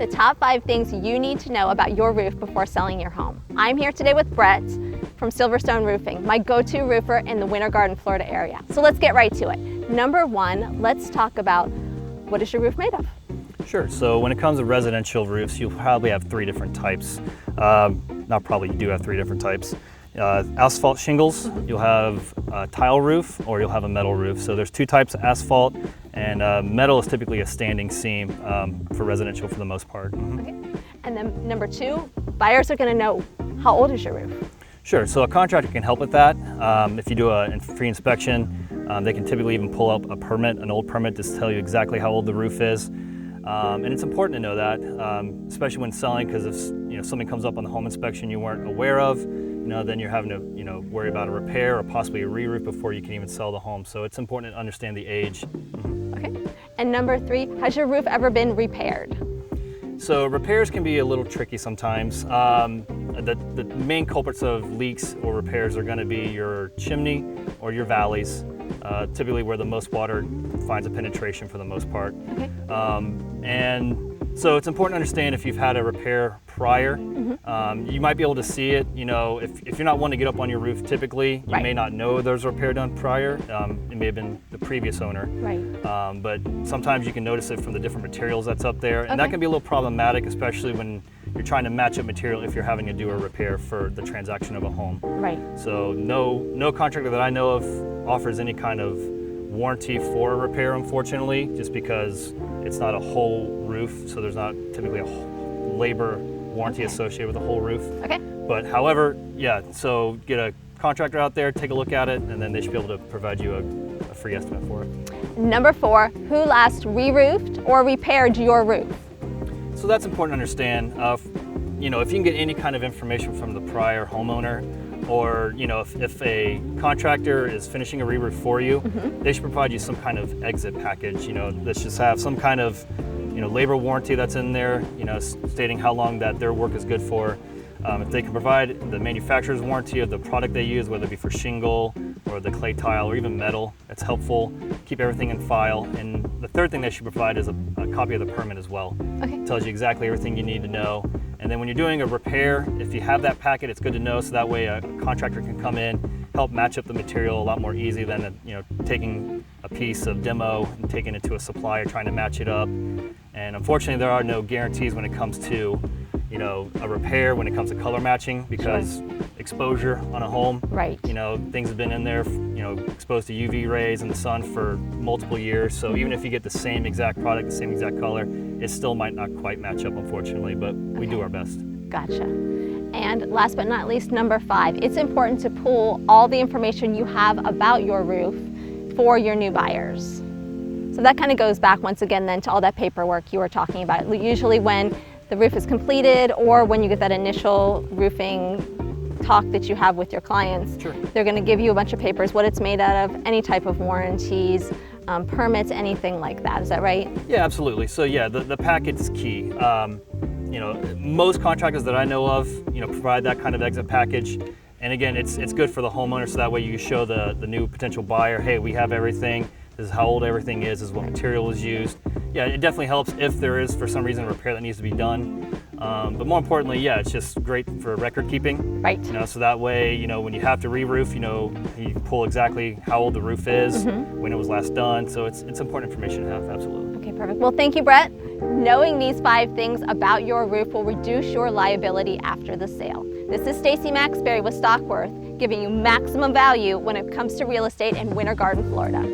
the top 5 things you need to know about your roof before selling your home. I'm here today with Brett from Silverstone Roofing, my go-to roofer in the Winter Garden, Florida area. So let's get right to it. Number 1, let's talk about what is your roof made of? Sure, so when it comes to residential roofs, you'll probably have 3 different types. Not probably, you do have 3 different types. Asphalt shingles, you'll have a tile roof, or you'll have a metal roof. So there's 2 types of asphalt, and metal is typically a standing seam for residential for the most part. Okay. And then number 2, buyers are going to know, how old is your roof? Sure, so a contractor can help with that. If you do a free inspection, they can typically even pull up a permit, an old permit, to tell you exactly how old the roof is. And it's important to know that, especially when selling, because if something comes up on the home inspection you weren't aware of, then you're having to worry about a repair or possibly a re-roof before you can even sell the home. So it's important to understand the age. Okay. And number 3, has your roof ever been repaired? So repairs can be a little tricky sometimes. The main culprits of leaks or repairs are going to be your chimney or your valleys, typically where the most water finds a penetration for the most part. Okay. And so it's important to understand if you've had a repair prior. You might be able to see it. If you're not one to get up on your roof typically, you may not know there's a repair done prior. It may have been the previous owner. Right. But sometimes you can notice it from the different materials that's up there, and that can be a little problematic, especially when you're trying to match up material if you're having to do a repair for the transaction of a home. Right. So no contractor that I know of offers any kind of warranty for a repair, unfortunately, just because it's not a whole roof, so there's not typically a labor warranty associated with the whole roof. Okay. But however, yeah, so get a contractor out there, take a look at it, and then they should be able to provide you a free estimate for it. Number 4, who last re-roofed or repaired your roof? So that's important to understand. If you can get any kind of information from the prior homeowner, or if a contractor is finishing a re-roof for you, they should provide you some kind of exit package. Let's just have some kind of labor warranty that's in there, stating how long that their work is good for. If they can provide the manufacturer's warranty of the product they use, whether it be for shingle or the clay tile or even metal, that's helpful. Keep everything in file. And the third thing they should provide is a copy of the permit as well. Okay. It tells you exactly everything you need to know. And then when you're doing a repair, if you have that packet, it's good to know, so that way a contractor can come in, help match up the material a lot more easy than taking a piece of demo and taking it to a supplier trying to match it up. And unfortunately, there are no guarantees when it comes to a repair, when it comes to color matching, because exposure on a home, right? Things have been in there, exposed to UV rays and the sun for multiple years. So even if you get the same exact product, the same exact color, it still might not quite match up, unfortunately, but we do our best. Gotcha. And last but not least, number 5, it's important to pull all the information you have about your roof for your new buyers. So that kind of goes back once again then to all that paperwork you were talking about. Usually when the roof is completed, or when you get that initial roofing talk that you have with your clients, sure, they're going to give you a bunch of papers, what it's made out of, any type of warranties, permits, anything like that. Is that right? Yeah, absolutely. So yeah, the packet is key. Most contractors that I know of, provide that kind of exit package. And again, it's good for the homeowner, so that way you show the new potential buyer, hey, we have everything. This is how old everything is what material is used. Yeah, it definitely helps if there is, for some reason, a repair that needs to be done. But more importantly, yeah, it's just great for record keeping. Right. So that way, when you have to re-roof, you pull exactly how old the roof is, when it was last done. So it's important information to have, absolutely. Okay, perfect. Well, thank you, Brett. Knowing these 5 things about your roof will reduce your liability after the sale. This is Stacy Maxberry with Stockworth, giving you maximum value when it comes to real estate in Winter Garden, Florida.